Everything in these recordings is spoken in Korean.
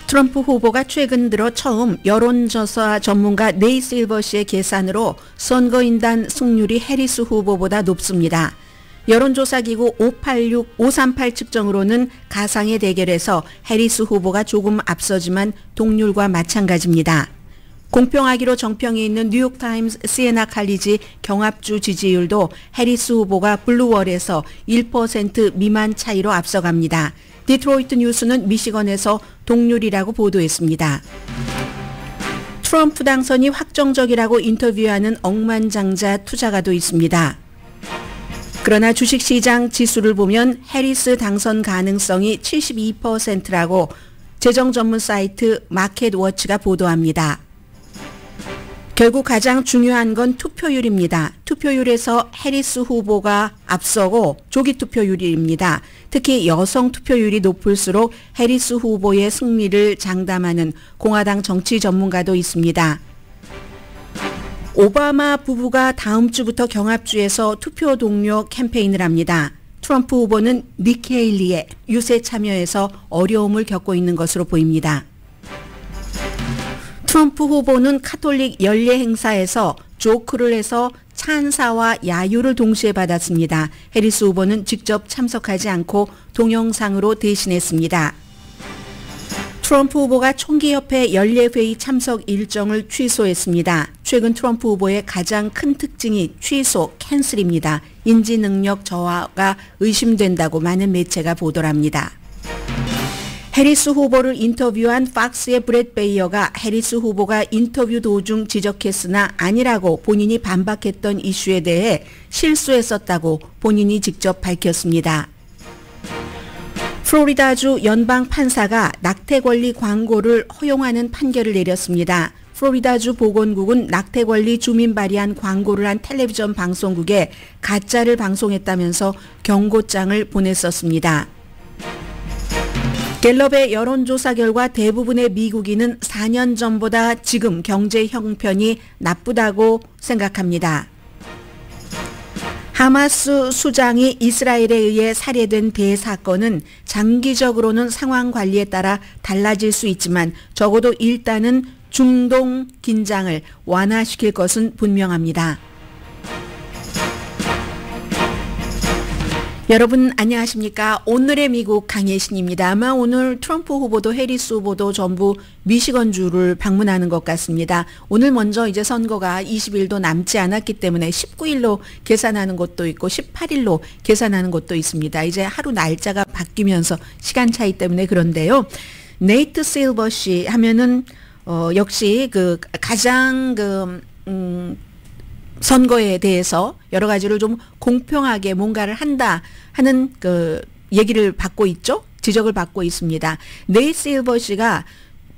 트럼프 후보가 최근 들어 처음 여론조사 전문가 네이 실버시의 계산으로 선거인단 승률이 해리스 후보보다 높습니다. 여론조사기구 538 측정으로는 가상의 대결에서 해리스 후보가 조금 앞서지만 동률과 마찬가지입니다. 공평하기로 정평이 있는 뉴욕타임스 시에나 칼리지 경합주 지지율도 해리스 후보가 블루월에서 1% 미만 차이로 앞서갑니다. 디트로이트 뉴스는 미시건에서 동률이라고 보도했습니다. 트럼프 당선이 확정적이라고 인터뷰하는 억만장자 투자가도 있습니다. 그러나 주식시장 지수를 보면 해리스 당선 가능성이 72%라고 재정 전문 사이트 마켓워치가 보도합니다. 결국 가장 중요한 건 투표율입니다. 투표율에서 해리스 후보가 앞서고 조기 투표율입니다. 특히 여성 투표율이 높을수록 해리스 후보의 승리를 장담하는 공화당 정치 전문가도 있습니다. 오바마 부부가 다음 주부터 경합주에서 투표 동료 캠페인을 합니다. 트럼프 후보는 니키 헤일리의 유세 참여에서 어려움을 겪고 있는 것으로 보입니다. 트럼프 후보는 카톨릭 연례 행사에서 조크를 해서 찬사와 야유를 동시에 받았습니다. 해리스 후보는 직접 참석하지 않고 동영상으로 대신했습니다. 트럼프 후보가 총기협회 연례회의 참석 일정을 취소했습니다. 최근 트럼프 후보의 가장 큰 특징이 취소, 캔슬입니다. 인지능력 저하가 의심된다고 많은 매체가 보도합니다. 해리스 후보를 인터뷰한 팍스의 브렛 베이어가 해리스 후보가 인터뷰 도중 지적했으나 아니라고 본인이 반박했던 이슈에 대해 실수했었다고 본인이 직접 밝혔습니다. 플로리다주 연방 판사가 낙태 권리 광고를 허용하는 판결을 내렸습니다. 플로리다주 보건국은 낙태 권리 주민 발의한 광고를 한 텔레비전 방송국에 가짜를 방송했다면서 경고장을 보냈었습니다. 갤럽의 여론조사 결과 대부분의 미국인은 4년 전보다 지금 경제 형편이 나쁘다고 생각합니다. 하마스 수장이 이스라엘에 의해 살해된 대사건은 장기적으로는 상황 관리에 따라 달라질 수 있지만 적어도 일단은 중동 긴장을 완화시킬 것은 분명합니다. 여러분 안녕하십니까? 오늘의 미국 강예신입니다. 아마 오늘 트럼프 후보도 해리스 후보도 전부 미시건주를 방문하는 것 같습니다. 오늘 먼저 이제 선거가 20일도 남지 않았기 때문에 19일로 계산하는 곳도 있고 18일로 계산하는 곳도 있습니다. 이제 하루 날짜가 바뀌면서 시간 차이 때문에 그런데요. 네이트 실버시 하면은 역시 그 가장 선거에 대해서 여러 가지를 좀 공평하게 뭔가를 한다 하는 그 얘기를 받고 있죠. 지적을 받고 있습니다. 네이 실버시가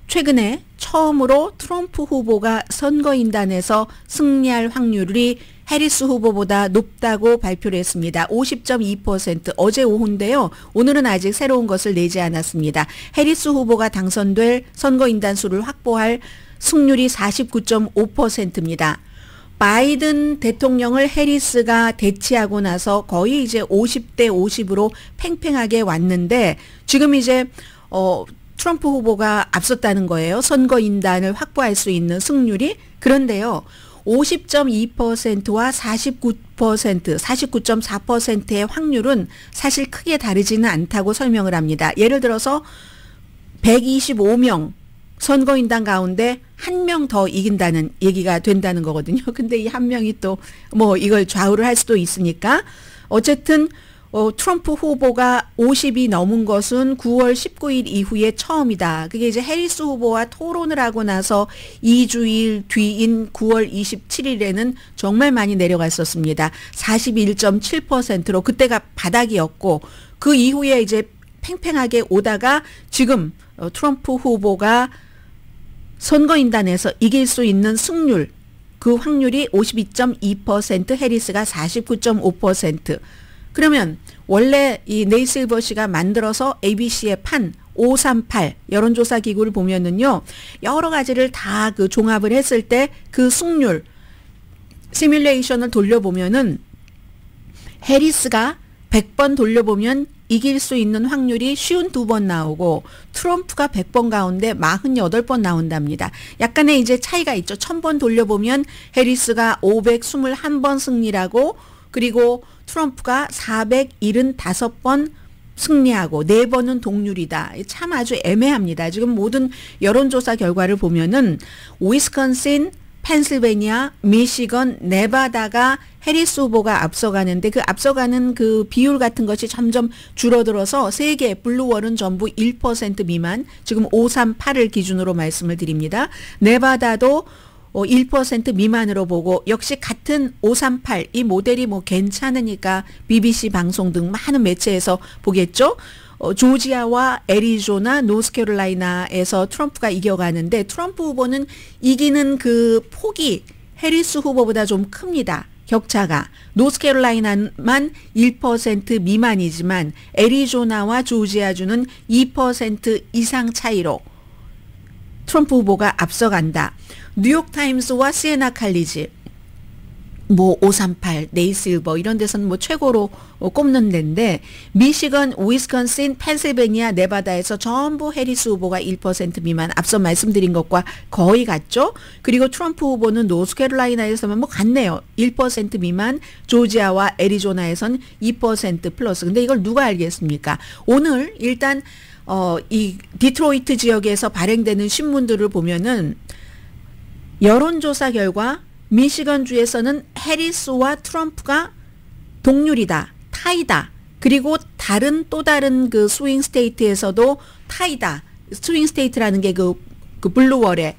최근에 처음으로 트럼프 후보가 선거인단에서 승리할 확률이 해리스 후보보다 높다고 발표를 했습니다. 50.2% 어제 오후인데요. 오늘은 아직 새로운 것을 내지 않았습니다. 해리스 후보가 당선될 선거인단 수를 확보할 승률이 49.5%입니다. 바이든 대통령을 해리스가 대치하고 나서 거의 이제 50대 50으로 팽팽하게 왔는데 지금 이제 트럼프 후보가 앞섰다는 거예요. 선거인단을 확보할 수 있는 승률이. 그런데요. 50.2%와 49%, 49.4%의 확률은 사실 크게 다르지는 않다고 설명을 합니다. 예를 들어서 125명 선거인단 가운데 한 명 더 이긴다는 얘기가 된다는 거거든요. 근데 이 한 명이 또 뭐 이걸 좌우를 할 수도 있으니까 어쨌든 트럼프 후보가 50이 넘은 것은 9월 19일 이후에 처음이다. 그게 이제 해리스 후보와 토론을 하고 나서 2주일 뒤인 9월 27일에는 정말 많이 내려갔었습니다. 41.7%로 그때가 바닥이었고 그 이후에 이제 팽팽하게 오다가 지금 트럼프 후보가 선거인단에서 이길 수 있는 승률, 그 확률이 52.2%, 해리스가 49.5%. 그러면 원래 이 네이 실버시가 만들어서 ABC의 판 538 여론조사 기구를 보면은요, 여러 가지를 다 그 종합을 했을 때 그 승률 시뮬레이션을 돌려보면은 해리스가 100번 돌려보면 이길 수 있는 확률이 52번 나오고 트럼프가 100번 가운데 48번 나온답니다. 약간의 이제 차이가 있죠. 1000번 돌려보면 해리스가 521번 승리라고 그리고 트럼프가 475번 승리하고 4번은 동률이다. 참 아주 애매합니다. 지금 모든 여론조사 결과를 보면은 위스콘신, 펜실베니아, 미시건, 네바다가 해리스 후보가 앞서가는데 그 앞서가는 그 비율 같은 것이 점점 줄어들어서 3개 블루월은 전부 1% 미만 지금 538을 기준으로 말씀을 드립니다. 네바다도 1% 미만으로 보고 역시 같은 538 이 모델이 뭐 괜찮으니까 BBC 방송 등 많은 매체에서 보겠죠. 조지아와 애리조나, 노스캐롤라이나에서 트럼프가 이겨가는데 트럼프 후보는 이기는 그 폭이 해리스 후보보다 좀 큽니다. 격차가. 노스캐롤라이나만 1% 미만이지만 애리조나와 조지아주는 2% 이상 차이로 트럼프 후보가 앞서간다. 뉴욕타임스와 시에나 칼리지 뭐 538, 네이실버 이런 데서는 뭐 최고로 꼽는 데인데 미시건, 위스콘신, 펜실베니아, 네바다에서 전부 해리스 후보가 1% 미만 앞서 말씀드린 것과 거의 같죠. 그리고 트럼프 후보는 노스캐롤라이나에서만 뭐 같네요. 1% 미만, 조지아와 애리조나에선 2% 플러스. 근데 이걸 누가 알겠습니까? 오늘 일단 이 디트로이트 지역에서 발행되는 신문들을 보면은 여론조사 결과 미시건주에서는 해리스와 트럼프가 동률이다, 타이다. 그리고 또 다른 그 스윙 스테이트에서도 타이다. 스윙 스테이트라는 게 그 블루월에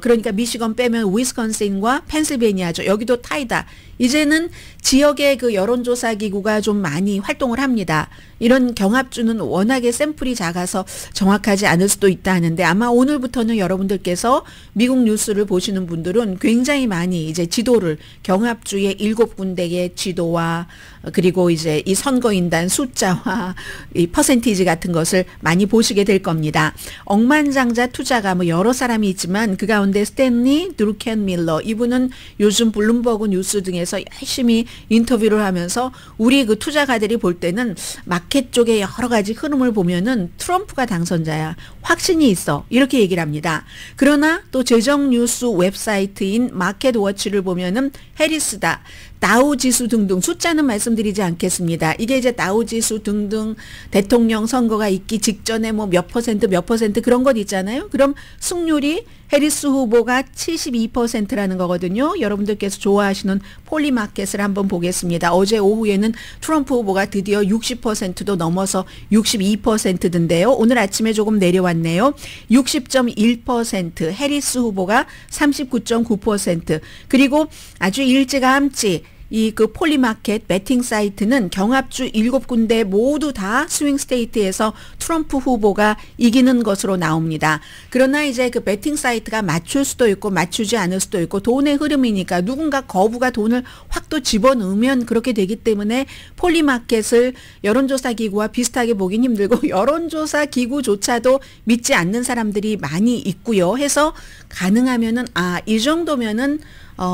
그러니까 미시건 빼면 위스콘신과 펜실베니아죠. 여기도 타이다. 이제는 지역의 그 여론조사 기구가 좀 많이 활동을 합니다. 이런 경합주는 워낙에 샘플이 작아서 정확하지 않을 수도 있다 하는데 아마 오늘부터는 여러분들께서 미국 뉴스를 보시는 분들은 굉장히 많이 이제 지도를 경합주의 7군데의 지도와 그리고 이제 이 선거인단 숫자와 이 퍼센티지 같은 것을 많이 보시게 될 겁니다. 억만장자 투자가 뭐 여러 사람이 있지만 그 가운데 스탠리 드루켄 밀러 이분은 요즘 블룸버그 뉴스 등에서 열심히 인터뷰를 하면서 우리 그 투자가들이 볼 때는 마켓 쪽에 여러 가지 흐름을 보면은 트럼프가 당선자야. 확신이 있어. 이렇게 얘기를 합니다. 그러나 또 재정 뉴스 웹사이트인 마켓워치를 보면은 해리스다. 다우지수 등등 숫자는 말씀드리지 않겠습니다. 이게 이제 다우지수 등등 대통령 선거가 있기 직전에 뭐 몇 퍼센트 그런 것 있잖아요. 그럼 승률이 해리스 후보가 72%라는 거거든요. 여러분들께서 좋아하시는 폴리마켓을 한번 보겠습니다. 어제 오후에는 트럼프 후보가 드디어 60%도 넘어서 62%던데요. 오늘 아침에 조금 내려왔네요. 60.1% 해리스 후보가 39.9% 그리고 아주 일찌감치 이 그 폴리마켓 배팅 사이트는 경합주 7군데 모두 다 스윙 스테이트에서 트럼프 후보가 이기는 것으로 나옵니다. 그러나 이제 그 배팅 사이트가 맞출 수도 있고 맞추지 않을 수도 있고 돈의 흐름이니까 누군가 거부가 돈을 확 또 집어넣으면 그렇게 되기 때문에 폴리마켓을 여론조사 기구와 비슷하게 보긴 힘들고 여론조사 기구조차도 믿지 않는 사람들이 많이 있고요. 해서 가능하면은 이 정도면은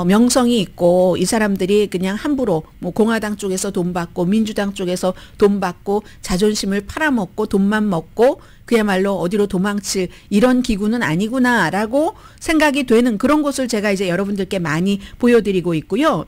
명성이 있고 이 사람들이 그냥 함부로 뭐 공화당 쪽에서 돈 받고 민주당 쪽에서 돈 받고 자존심을 팔아먹고 돈만 먹고 그야말로 어디로 도망칠 이런 기구는 아니구나라고 생각이 되는 그런 것을 제가 이제 여러분들께 많이 보여드리고 있고요.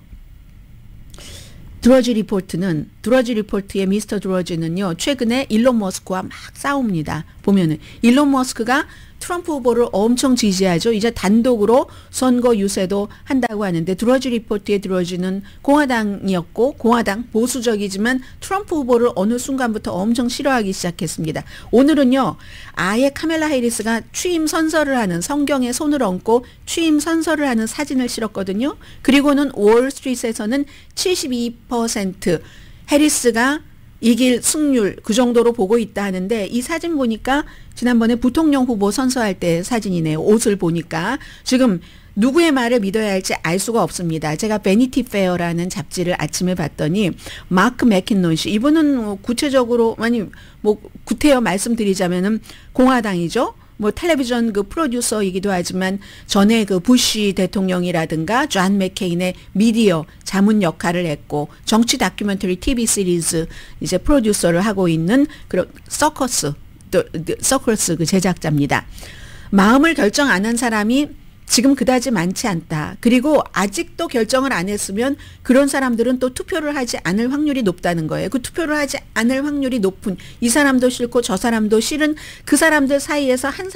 드러지 리포트의 미스터 드러지는요. 최근에 일론 머스크와 막 싸웁니다. 보면은 일론 머스크가 트럼프 후보를 엄청 지지하죠. 이제 단독으로 선거 유세도 한다고 하는데 드러지 리포트의 드러지는 공화당이었고 공화당 보수적이지만 트럼프 후보를 어느 순간부터 엄청 싫어하기 시작했습니다. 오늘은요. 아예 카멜라 해리스가 취임 선서를 하는 성경에 손을 얹고 취임 선서를 하는 사진을 실었거든요. 그리고는 월스트리트에서는 72% 해리스가 이길 승률 그 정도로 보고 있다 하는데 이 사진 보니까 지난번에 부통령 후보 선서할 때 사진이네요. 옷을 보니까 지금 누구의 말을 믿어야 할지 알 수가 없습니다. 제가 베니티 페어라는 잡지를 아침에 봤더니 마크 맥킨론 씨 이분은 구체적으로 구태여 말씀드리자면은 공화당이죠. 뭐 텔레비전 그 프로듀서이기도 하지만 전에 그 부시 대통령이라든가 존 맥케인의 미디어 자문 역할을 했고 정치 다큐멘터리 TV 시리즈 이제 프로듀서를 하고 있는 그런 서커스 그 제작자입니다. 마음을 결정 안 한 사람이 지금 그다지 많지 않다. 그리고 아직도 결정을 안 했으면 그런 사람들은 또 투표를 하지 않을 확률이 높다는 거예요. 그 투표를 하지 않을 확률이 높은 이 사람도 싫고 저 사람도 싫은 그 사람들 사이에서 한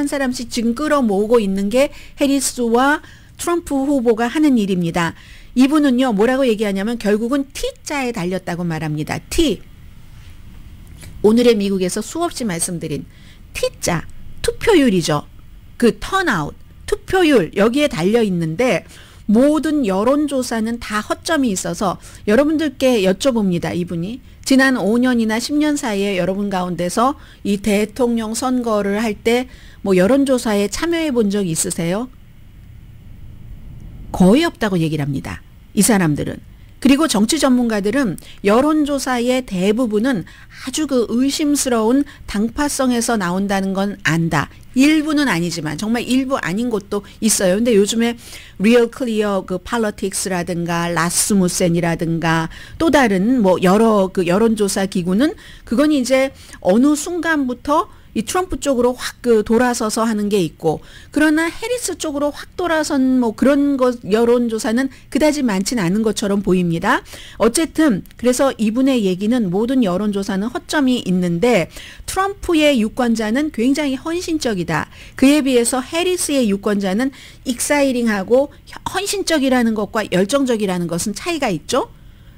사람씩 지금 끌어모으고 있는 게 해리스와 트럼프 후보가 하는 일입니다. 이분은요 뭐라고 얘기하냐면 결국은 T자에 달렸다고 말합니다. T. 오늘의 미국에서 수없이 말씀드린 T자 투표율이죠. 그 턴아웃 투표율 여기에 달려 있는데 모든 여론조사는 다 허점이 있어서 여러분들께 여쭤봅니다. 이분이 지난 5년이나 10년 사이에 여러분 가운데서 이 대통령 선거를 할 때 뭐 여론조사에 참여해 본 적 있으세요? 거의 없다고 얘기를 합니다. 이 사람들은. 그리고 정치 전문가들은 여론조사의 대부분은 아주 그 의심스러운 당파성에서 나온다는 건 안다. 일부는 아니지만 정말 일부 아닌 곳도 있어요. 근데 요즘에 리얼 클리어 그 팔러틱스라든가 라스무센이라든가 또 다른 뭐 여러 그 여론조사 기구는 그건 이제 어느 순간부터 이 트럼프 쪽으로 확 그 돌아서서 하는 게 있고 그러나 해리스 쪽으로 확 돌아선 뭐 그런 것 여론조사는 그다지 많지는 않은 것처럼 보입니다. 어쨌든 그래서 이분의 얘기는 모든 여론조사는 허점이 있는데 트럼프의 유권자는 굉장히 헌신적이다. 그에 비해서 해리스의 유권자는 익사이링하고 헌신적이라는 것과 열정적이라는 것은 차이가 있죠.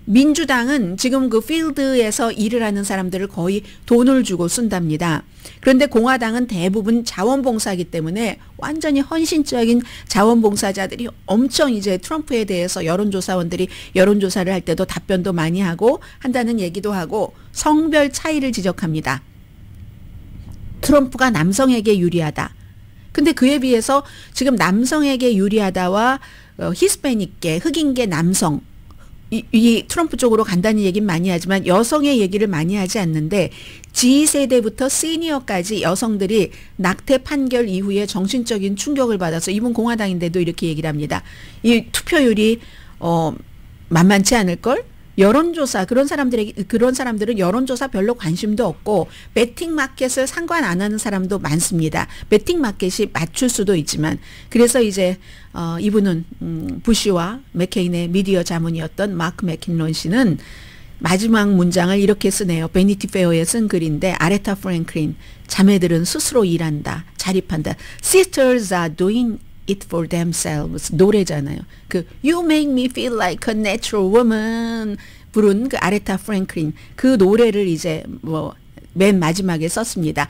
민주당은 지금 그 필드에서 일을 하는 사람들을 거의 돈을 주고 쓴답니다. 그런데 공화당은 대부분 자원봉사이기 때문에 완전히 헌신적인 자원봉사자들이 엄청 이제 트럼프에 대해서 여론조사원들이 여론조사를 할 때도 답변도 많이 하고 한다는 얘기도 하고 성별 차이를 지적합니다. 트럼프가 남성에게 유리하다. 근데 그에 비해서 지금 남성에게 유리하다와 히스패닉계 흑인계 남성 이 트럼프 쪽으로 간다는 얘기는 많이 하지만 여성의 얘기를 많이 하지 않는데 G세대부터 시니어까지 여성들이 낙태 판결 이후에 정신적인 충격을 받아서 이분 공화당인데도 이렇게 얘기를 합니다. 이 투표율이 만만치 않을걸? 여론조사 그런 사람들은 여론조사 별로 관심도 없고 베팅 마켓을 상관 안 하는 사람도 많습니다. 베팅 마켓이 맞출 수도 있지만 그래서 이제 이분은 부시와 맥케인의 미디어 자문이었던 마크 맥킨론 씨는 마지막 문장을 이렇게 쓰네요. 베니티 페어에 쓴 글인데 아레타 프랭클린 자매들은 스스로 일한다. 자립한다. Sisters are doing it for themselves 노래잖아요. 그 You make me feel like a natural woman 부른 그 아레타 프랭클린 그 노래를 이제 뭐 맨 마지막에 썼습니다.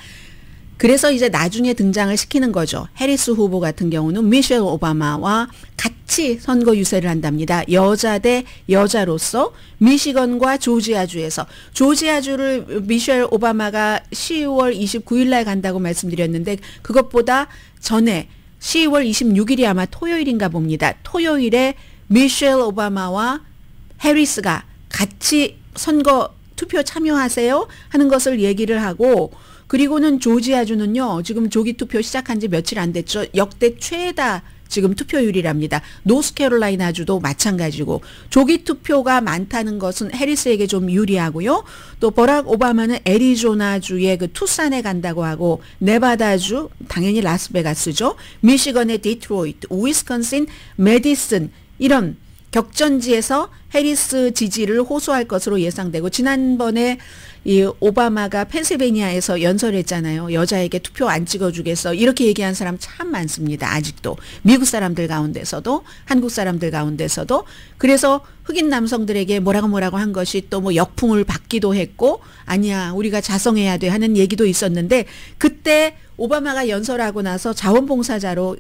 그래서 이제 나중에 등장을 시키는 거죠. 해리스 후보 같은 경우는 미셸 오바마와 같이 선거 유세를 한답니다. 여자 대 여자로서 미시건과 조지아주에서 조지아주를 미셸 오바마가 10월 29일 날 간다고 말씀드렸는데 그것보다 전에 10월 26일이 아마 토요일인가 봅니다. 토요일에 미셸 오바마와 해리스가 같이 선거 투표 참여하세요 하는 것을 얘기를 하고 그리고는 조지아주는요. 지금 조기 투표 시작한 지 며칠 안 됐죠. 역대 최다 지금 투표율이랍니다. 노스캐롤라이나주도 마찬가지고 조기 투표가 많다는 것은 해리스에게 좀 유리하고요. 또 버락 오바마는 애리조나주의 그 투산에 간다고 하고 네바다주 당연히 라스베가스죠. 미시건의 디트로이트, 위스콘신, 메디슨 이런 격전지에서 해리스 지지를 호소할 것으로 예상되고 지난번에 이 오바마가 펜실베니아에서 연설했잖아요. 여자에게 투표 안 찍어주겠어. 이렇게 얘기한 사람 참 많습니다. 아직도. 미국 사람들 가운데서도 한국 사람들 가운데서도. 그래서 흑인 남성들에게 뭐라고 한 것이 또 뭐 역풍을 받기도 했고 아니야 우리가 자성해야 돼 하는 얘기도 있었는데 그때 오바마가 연설하고 나서 자원봉사자로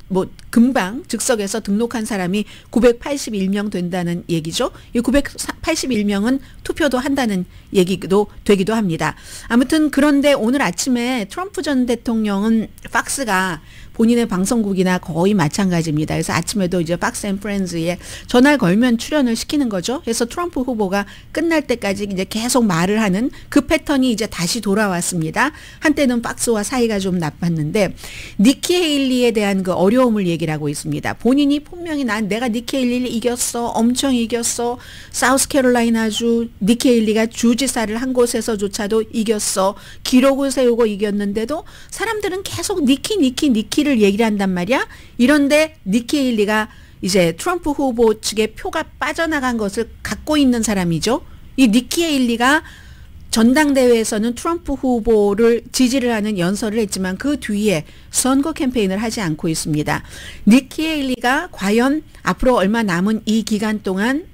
뭐 금방 즉석에서 등록한 사람이 981명 된다는 얘기죠. 이 981명은 투표도 한다는 얘기도 되기도 합니다. 아무튼 그런데 오늘 아침에 트럼프 전 대통령은 팍스가 본인의 방송국이나 거의 마찬가지입니다. 그래서 아침에도 이제 팍스 앤 프렌즈에 전화를 걸면 출연을 시키는 거죠. 그래서 트럼프 후보가 끝날 때까지 이제 계속 말을 하는 그 패턴이 이제 다시 돌아왔습니다. 한때는 팍스와 사이가 좀 나빴는데 니키 헤일리에 대한 그 어려움을 얘기를 하고 있습니다. 본인이 분명히 내가 니키 헤일리를 이겼어. 엄청 이겼어. 사우스캐롤라이나주 니키 헤일리가 주지사를 한 곳에서조차도 이겼어. 기록을 세우고 이겼는데도 사람들은 계속 니키를 얘기를 한단 말이야. 이런데 니키 헤일리가 이제 트럼프 후보 측의 표가 빠져나간 것을 갖고 있는 사람이죠. 이 니키 헤일리가 전당대회에서는 트럼프 후보를 지지를 하는 연설을 했지만 그 뒤에 선거 캠페인을 하지 않고 있습니다. 니키 헤일리가 과연 앞으로 얼마 남은 이 기간 동안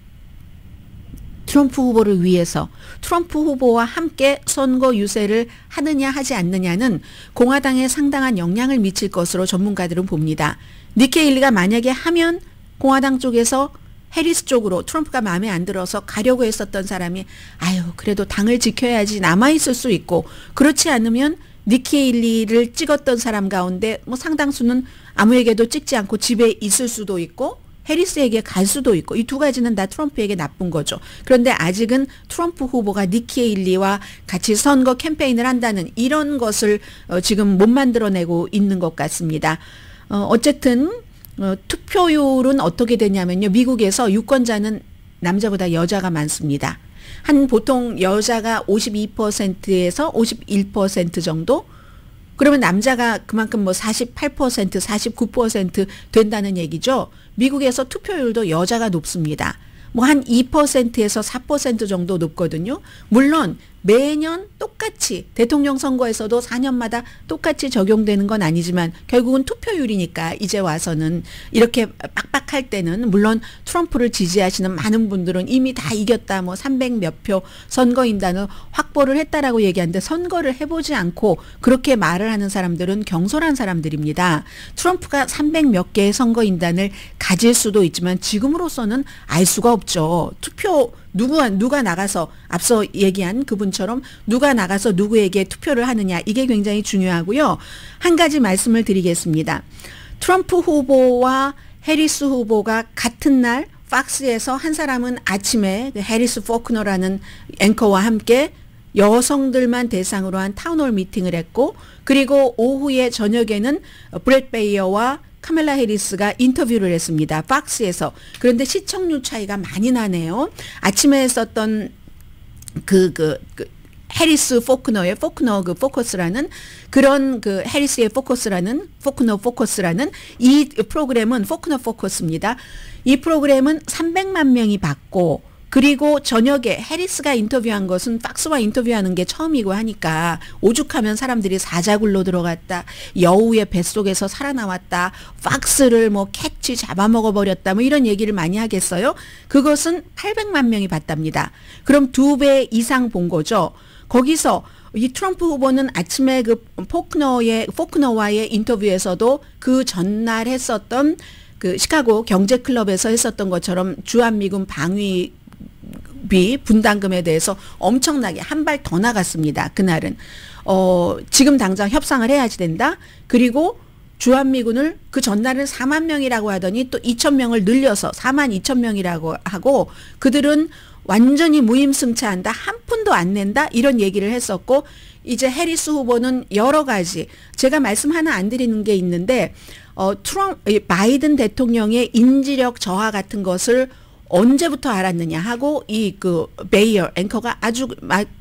트럼프 후보를 위해서 트럼프 후보와 함께 선거 유세를 하느냐 하지 않느냐는 공화당에 상당한 영향을 미칠 것으로 전문가들은 봅니다. 니키 헤일리가 만약에 하면 공화당 쪽에서 해리스 쪽으로 트럼프가 마음에 안 들어서 가려고 했었던 사람이 아유 그래도 당을 지켜야지 남아있을 수 있고, 그렇지 않으면 니키 헤일리를 찍었던 사람 가운데 뭐 상당수는 아무에게도 찍지 않고 집에 있을 수도 있고 해리스에게 갈 수도 있고, 이 두 가지는 다 트럼프에게 나쁜 거죠. 그런데 아직은 트럼프 후보가 니키 헤일리와 같이 선거 캠페인을 한다는 이런 것을 지금 못 만들어내고 있는 것 같습니다. 어쨌든 투표율은 어떻게 되냐면요. 미국에서 유권자는 남자보다 여자가 많습니다. 한 보통 여자가 52%에서 51% 정도? 그러면 남자가 그만큼 뭐 48%, 49% 된다는 얘기죠. 미국에서 투표율도 여자가 높습니다. 뭐 한 2%에서 4% 정도 높거든요. 물론 매년 똑같이 대통령 선거에서도 4년마다 똑같이 적용되는 건 아니지만 결국은 투표율이니까 이제 와서는 이렇게 빡빡할 때는 물론 트럼프를 지지하시는 많은 분들은 이미 다 이겼다, 뭐 300 몇 표 선거인단을 확보를 했다라고 얘기하는데 선거를 해보지 않고 그렇게 말을 하는 사람들은 경솔한 사람들입니다. 트럼프가 300 몇 개의 선거인단을 가질 수도 있지만 지금으로서는 알 수가 없죠. 투표 누가 나가서 앞서 얘기한 그분처럼 누가 나가서 누구에게 투표를 하느냐, 이게 굉장히 중요하고요. 한 가지 말씀을 드리겠습니다. 트럼프 후보와 해리스 후보가 같은 날 팍스에서 한 사람은 아침에 해리스 포크너라는 앵커와 함께 여성들만 대상으로 한 타운홀 미팅을 했고, 그리고 오후에 저녁에는 브렛 베이어와 카멜라 해리스가 인터뷰를 했습니다. 팍스에서. 그런데 시청률 차이가 많이 나네요. 아침에 했었던 해리스 포크너의 포크너 그 포커스라는 그런 그 해리스의 포커스라는 포크너 포커스라는 이 프로그램은 포크너 포커스입니다. 이 프로그램은 300만 명이 봤고, 그리고 저녁에 해리스가 인터뷰한 것은 팍스와 인터뷰하는 게 처음이고 하니까 오죽하면 사람들이 사자굴로 들어갔다, 여우의 뱃속에서 살아나왔다, 팍스를 뭐 캣이 잡아먹어버렸다, 뭐 이런 얘기를 많이 하겠어요. 그것은 800만 명이 봤답니다. 그럼 2배 이상 본 거죠. 거기서 이 트럼프 후보는 아침에 그 포크너와의 인터뷰에서도 그 전날 했었던 그 시카고 경제클럽에서 했었던 것처럼 주한미군 방위 분담금에 대해서 엄청나게 한 발 더 나갔습니다. 그날은 지금 당장 협상을 해야지 된다. 그리고 주한미군을 그 전날은 4만 명이라고 하더니 또 2천 명을 늘려서 4만 2천 명이라고 하고, 그들은 완전히 무임승차한다, 한 푼도 안 낸다, 이런 얘기를 했었고, 이제 해리스 후보는 여러 가지 제가 말씀 하나 안 드리는 게 있는데 바이든 대통령의 인지력 저하 같은 것을 언제부터 알았느냐 하고 이 그 베이어 앵커가 아주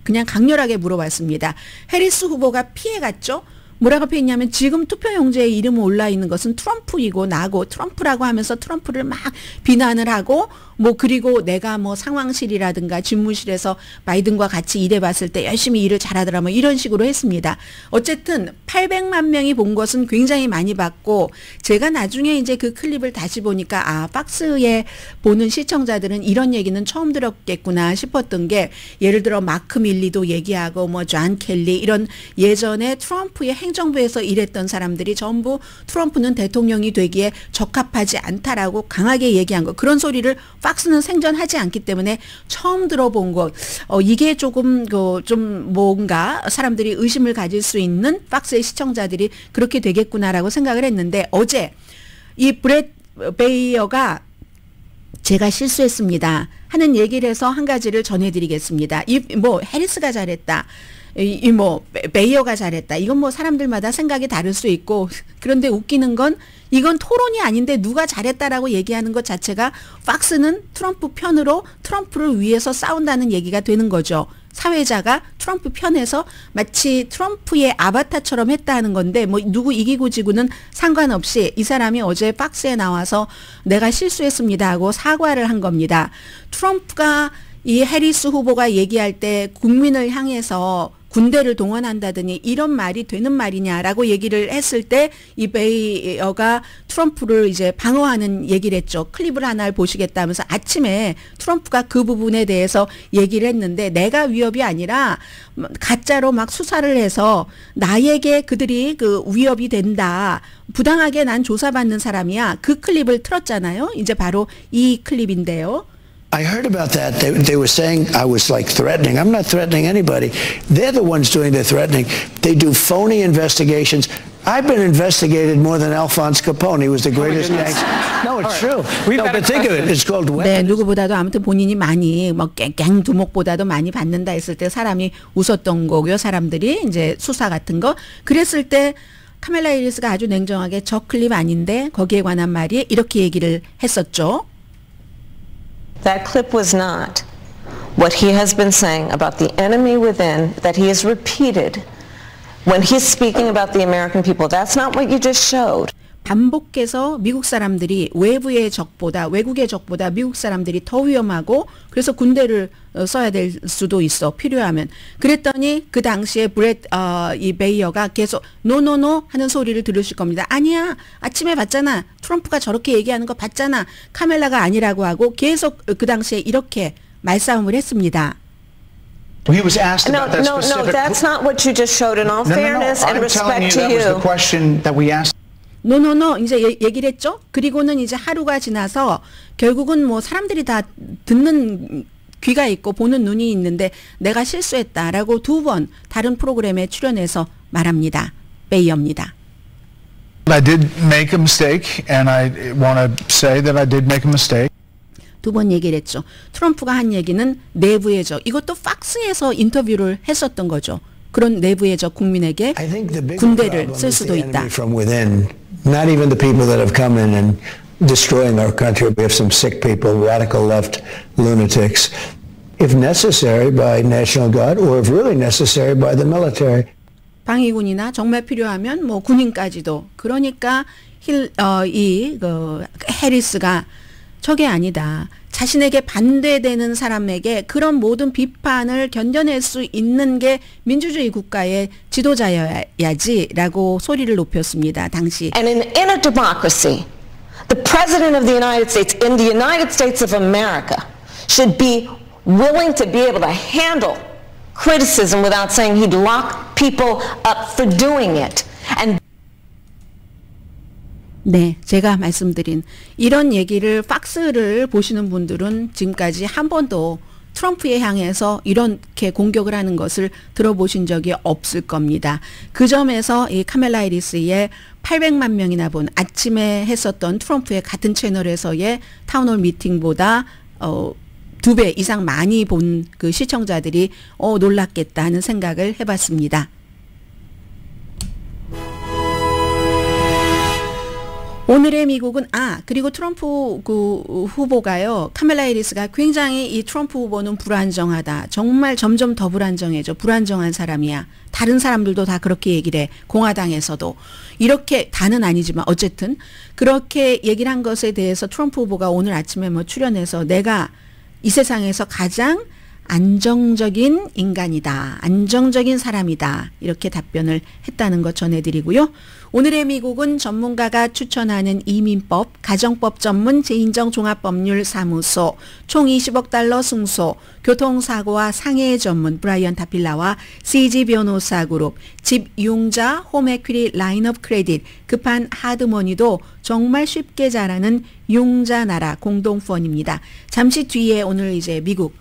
그냥 강렬하게 물어봤습니다. 해리스 후보가 피해갔죠. 뭐라고 표현했냐면 지금 투표용지에 이름 올라 있는 것은 트럼프이고 나고 트럼프라고 하면서 트럼프를 막 비난을 하고 뭐 그리고 내가 뭐 상황실이라든가 집무실에서 바이든과 같이 일해봤을 때 열심히 일을 잘하더라 뭐 이런 식으로 했습니다. 어쨌든 800만 명이 본 것은 굉장히 많이 봤고 제가 나중에 이제 그 클립을 다시 보니까 아 박스에 보는 시청자들은 이런 얘기는 처음 들었겠구나 싶었던 게 예를 들어 마크 밀리도 얘기하고 뭐 존 켈리 이런 예전에 트럼프의 행정부에서 일했던 사람들이 전부 트럼프는 대통령이 되기에 적합하지 않다라고 강하게 얘기한 거 그런 소리를 박스는 생전하지 않기 때문에 처음 들어본 것 이게 조금 좀 뭔가 사람들이 의심을 가질 수 있는 박스의 시청자들이 그렇게 되겠구나라고 생각을 했는데 어제 이 브렛 베이어가 제가 실수했습니다 하는 얘기를 해서 한 가지를 전해드리겠습니다. 이 뭐 해리스가 잘했다. 이 뭐 베이어가 잘했다. 이건 뭐 사람들마다 생각이 다를 수 있고 그런데 웃기는 건 이건 토론이 아닌데 누가 잘했다라고 얘기하는 것 자체가 박스는 트럼프 편으로 트럼프를 위해서 싸운다는 얘기가 되는 거죠. 사회자가 트럼프 편에서 마치 트럼프의 아바타처럼 했다 하는 건데 뭐 누구 이기고 지고는 상관없이 이 사람이 어제 박스에 나와서 내가 실수했습니다 하고 사과를 한 겁니다. 트럼프가 이 해리스 후보가 얘기할 때 국민을 향해서 군대를 동원한다더니 이런 말이 되는 말이냐라고 얘기를 했을 때 이 베이어가 트럼프를 이제 방어하는 얘기를 했죠. 클립을 하나를 보시겠다면서 아침에 트럼프가 그 부분에 대해서 얘기를 했는데 내가 위협이 아니라 가짜로 막 수사를 해서 나에게 그들이 그 위협이 된다. 부당하게 난 조사받는 사람이야. 그 클립을 틀었잖아요. 이제 바로 이 클립인데요. I heard about that. They were saying I was like threatening. I'm not threatening anybody. They're the ones doing the threatening. They do phony investigations. I've been investigated more than Alphonse Capone. He was the greatest gangster. No, it's true. No, but think of it. It's called weapons. 네, 누구보다도 아무튼 본인이 많이 뭐 갱 두목보다도 많이 받는다 했을 때 사람이 웃었던 거고요. 사람들이 이제 수사 같은 거. 그랬을 때 카멜라 해리스가 아주 냉정하게 저 클립 아닌데 거기에 관한 말이 이렇게 얘기를 했었죠. That clip was not what he has been saying about the enemy within that he has repeated when he's speaking about the American people. That's not what you just showed. 반복해서 미국 사람들이 외부의 적보다 외국의 적보다 미국 사람들이 더 위험하고 그래서 군대를 써야 될 수도 있어 필요하면 그랬더니 그 당시에 이 베이어가 계속 노노노 하는 소리를 들으실 겁니다. 아니야 아침에 봤잖아 트럼프가 저렇게 얘기하는 거 봤잖아 카멜라가 아니라고 하고 계속 그 당시에 이렇게 말싸움을 했습니다. He was asked about that specific. No, that's not what you just showed. In all fairness and respect to you. That was the question that we asked. 노노노 이제 얘기를 했죠. 그리고는 이제 하루가 지나서 결국은 뭐 사람들이 다 듣는 귀가 있고 보는 눈이 있는데 내가 실수했다라고 2번 다른 프로그램에 출연해서 말합니다. 베이어입니다. I did make a mistake, and I want to say that I did make a mistake. 2번 얘기를 했죠. 트럼프가 한 얘기는 내부의 적. 이것도 팍스에서 인터뷰를 했었던 거죠. 그런 내부의 적 국민에게 군대를 쓸 수도 있다. Not even the people that have come in and destroying our country. We have some sick people, radical left lunatics. If necessary by National Guard or if really necessary by the military. 방위군이나 정말 필요하면 뭐 군인까지도. 그러니까 해리스가 저게 아니다. 자신에게 반대되는 사람에게 그런 모든 비판을 견뎌낼 수 있는 게 민주주의 국가의 지도자여야지라고 소리를 높였습니다. 당시. And in a democracy, the president of the United States in the United States of America should be willing to be able to handle criticism without saying he'd lock people up for doing it. And 네, 제가 말씀드린 이런 얘기를 팍스를 보시는 분들은 지금까지 한 번도 트럼프에 향해서 이렇게 공격을 하는 것을 들어보신 적이 없을 겁니다. 그 점에서 이 카멜라 해리스의 800만 명이나 본 아침에 했었던 트럼프의 같은 채널에서의 타운홀 미팅보다 2배 이상 많이 본 그 시청자들이 놀랐겠다 하는 생각을 해봤습니다. 오늘의 미국은 그리고 트럼프 그 후보가요. 카멜라 해리스가 굉장히 이 트럼프 후보는 불안정하다. 정말 점점 더 불안정해져. 불안정한 사람이야. 다른 사람들도 다 그렇게 얘기를 해. 공화당에서도. 이렇게 다는 아니지만 어쨌든 그렇게 얘기를 한 것에 대해서 트럼프 후보가 오늘 아침에 뭐 출연해서 내가 이 세상에서 가장 안정적인 인간이다. 안정적인 사람이다. 이렇게 답변을 했다는 것 전해드리고요. 오늘의 미국은 전문가가 추천하는 이민법, 가정법 전문 재인정 종합법률사무소, 총 20억 달러 승소, 교통사고와 상해 전문 브라이언 다필라와 CG 변호사 그룹, 집 이용자 홈에퀴리 라인업 크레딧, 급한 하드머니도 정말 쉽게 잘하는 융자나라 공동펀입니다. 잠시 뒤에 오늘 이제 미국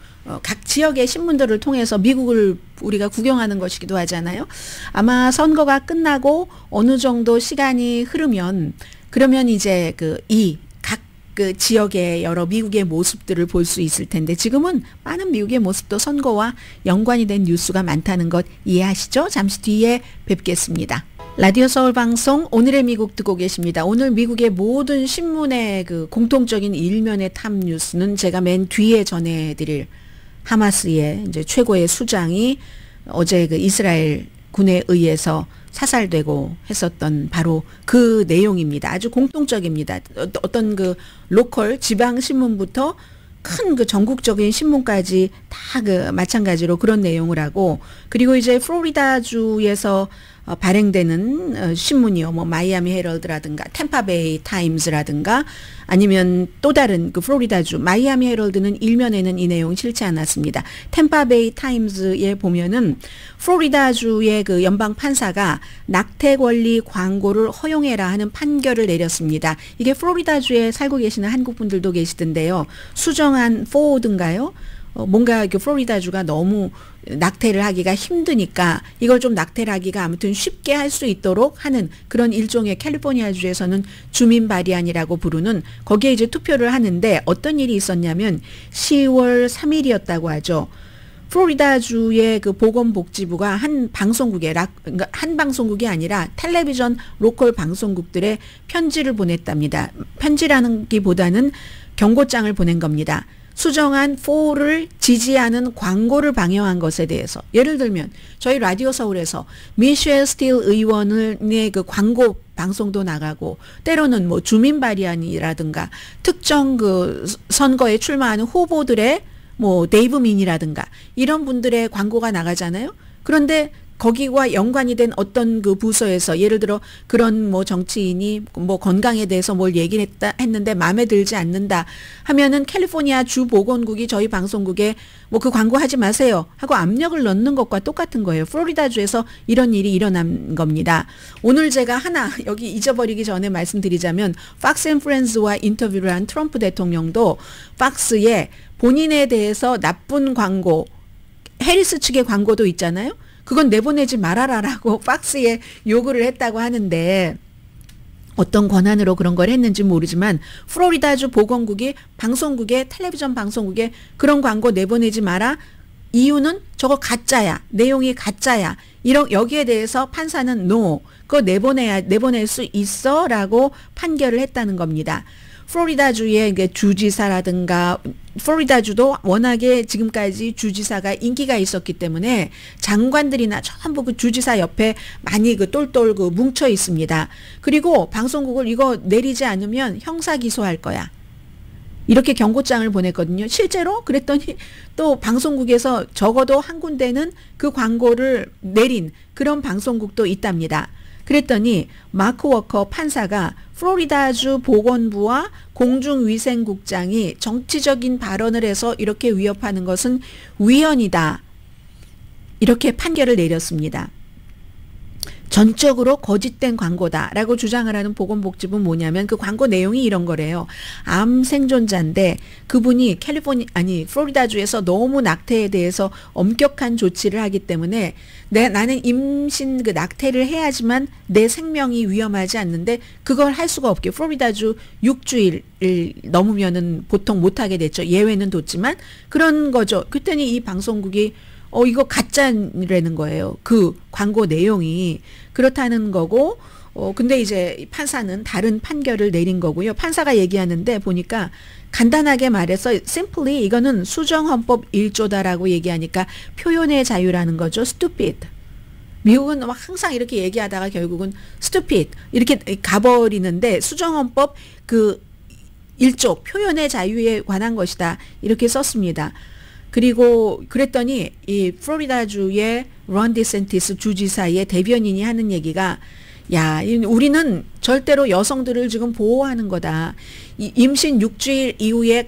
각 지역의 신문들을 통해서 미국을 우리가 구경하는 것이기도 하잖아요. 아마 선거가 끝나고 어느 정도 시간이 흐르면 그러면 이제 각 지역의 여러 미국의 모습들을 볼 수 있을 텐데 지금은 많은 미국의 모습도 선거와 연관이 된 뉴스가 많다는 것 이해하시죠? 잠시 뒤에 뵙겠습니다. 라디오 서울 방송 오늘의 미국 듣고 계십니다. 오늘 미국의 모든 신문의 그 공통적인 일면의 탑 뉴스는 제가 맨 뒤에 전해드릴 하마스의 이제 최고의 수장이 어제 그 이스라엘 군에 의해서 사살되고 했었던 바로 그 내용입니다. 아주 공통적입니다. 어떤 그 로컬 지방 신문부터 큰 그 전국적인 신문까지 다 그 마찬가지로 그런 내용을 하고 그리고 이제 플로리다주에서 발행되는 신문이요. 뭐 마이애미 헤럴드라든가 템파베이 타임즈라든가 아니면 또 다른 그 플로리다주 마이애미 헤럴드는 일면에는 이 내용 실지 않았습니다. 템파베이 타임즈에 보면은 플로리다주의 그 연방 판사가 낙태 권리 광고를 허용해라 하는 판결을 내렸습니다. 이게 플로리다주에 살고 계시는 한국 분들도 계시던데요. 수정안 포워드인가요? 뭔가 그 플로리다주가 너무 낙태를 하기가 힘드니까 이걸 좀 낙태를 하기가 아무튼 쉽게 할 수 있도록 하는 그런 일종의 캘리포니아주에서는 주민 발의안이라고 부르는 거기에 이제 투표를 하는데 어떤 일이 있었냐면 10월 3일이었다고 하죠. 플로리다주의 그 보건복지부가 한 방송국에 그러니까 한 방송국이 아니라 텔레비전 로컬 방송국들에 편지를 보냈답니다. 편지라는 기보다는 경고장을 보낸 겁니다. 수정안 4를 지지하는 광고를 방영한 것에 대해서 예를 들면 저희 라디오 서울에서 미셸 스틸 의원의 그 광고 방송도 나가고 때로는 뭐 주민 발의안이라든가 특정 그 선거에 출마하는 후보들의 뭐 데이브 민이라든가 이런 분들의 광고가 나가잖아요. 그런데 거기와 연관이 된 어떤 그 부서에서 예를 들어 그런 뭐 정치인이 뭐 건강에 대해서 뭘 했는데 마음에 들지 않는다 하면은 캘리포니아 주 보건국이 저희 방송국에 뭐 그 광고 하지 마세요 하고 압력을 넣는 것과 똑같은 거예요. 플로리다주에서 이런 일이 일어난 겁니다. 오늘 제가 하나 여기 잊어버리기 전에 말씀드리자면 팍스 앤 프렌즈와 인터뷰를 한 트럼프 대통령도 팍스에 본인에 대해서 나쁜 광고 해리스 측의 광고도 있잖아요. 그건 내보내지 말아라라고 팍스에 요구를 했다고 하는데 어떤 권한으로 그런 걸 했는지 모르지만 플로리다주 보건국이 방송국에 텔레비전 방송국에 그런 광고 내보내지 마라. 이유는 저거 가짜야. 내용이 가짜야. 여기에 대해서 판사는 no. 그거 내보낼 수 있어라고 판결을 했다는 겁니다. 플로리다주의 주지사라든가 플로리다주도 워낙에 지금까지 주지사가 인기가 있었기 때문에 장관들이나 전부 그 주지사 옆에 많이 그 똘똘 그 뭉쳐 있습니다. 그리고 방송국을 이거 내리지 않으면 형사 기소할 거야. 이렇게 경고장을 보냈거든요. 실제로 그랬더니 또 방송국에서 적어도 한 군데는 그 광고를 내린 그런 방송국도 있답니다. 그랬더니 마크 워커 판사가 플로리다주 보건부와 공중위생국장이 정치적인 발언을 해서 이렇게 위협하는 것은 위헌이다. 이렇게 판결을 내렸습니다. 전적으로 거짓된 광고다라고 주장을 하는 보건복지부는 뭐냐면 그 광고 내용이 이런 거래요. 암 생존자인데 그분이 플로리다주에서 너무 낙태에 대해서 엄격한 조치를 하기 때문에 나는 임신 그 낙태를 해야지만 내 생명이 위험하지 않는데 그걸 할 수가 없게 플로리다주 6주일을 넘으면은 보통 못하게 됐죠. 예외는 뒀지만 그런 거죠. 그랬더니 이 방송국이 이거 가짜라는 거예요. 그 광고 내용이 그렇다는 거고 근데 이제 판사는 다른 판결을 내린 거고요. 판사가 얘기하는데 보니까 간단하게 말해서 simply 이거는 수정헌법 1조다라고 얘기하니까 표현의 자유라는 거죠. stupid. 미국은 막 항상 이렇게 얘기하다가 결국은 stupid 이렇게 가버리는데 수정헌법 그 1조 표현의 자유에 관한 것이다. 이렇게 썼습니다. 그리고 그랬더니 이 플로리다주의 론 디센티스 주지사의 대변인이 하는 얘기가 야, 우리는 절대로 여성들을 지금 보호하는 거다. 임신 6주일 이후에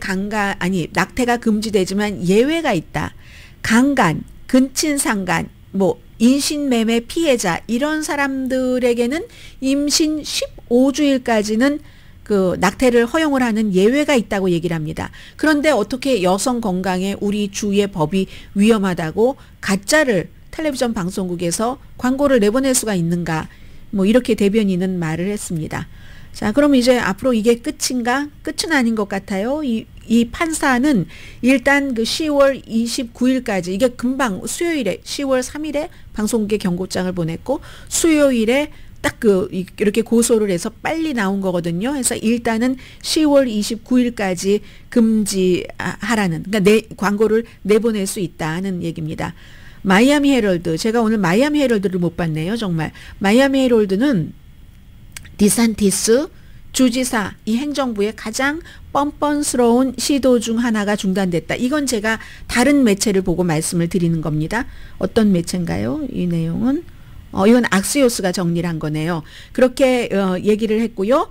낙태가 금지되지만 예외가 있다. 강간, 근친상간, 뭐 인신매매 피해자 이런 사람들에게는 임신 15주일까지는 그 낙태를 허용을 하는 예외가 있다고 얘기를 합니다. 그런데 어떻게 여성 건강에 우리 주의 법이 위험하다고 가짜를 텔레비전 방송국에서 광고를 내보낼 수가 있는가? 뭐 이렇게 대변인은 말을 했습니다. 자, 그럼 이제 앞으로 이게 끝인가? 끝은 아닌 것 같아요. 이 판사는 일단 그 10월 29일까지 이게 금방 수요일에 10월 3일에 방송국에 경고장을 보냈고 수요일에 딱 이렇게 고소를 해서 빨리 나온 거거든요. 그래서 일단은 10월 29일까지 금지하라는, 그러니까 광고를 내보낼 수 있다는 얘기입니다. 마이애미 헤럴드, 제가 오늘 마이애미 헤럴드를 못 봤네요. 정말. 마이애미 헤럴드는 디산티스 주지사 이 행정부의 가장 뻔뻔스러운 시도 중 하나가 중단됐다. 이건 제가 다른 매체를 보고 말씀을 드리는 겁니다. 어떤 매체인가요? 이 내용은 이건 악시오스가 정리를 한 거네요. 그렇게 얘기를 했고요.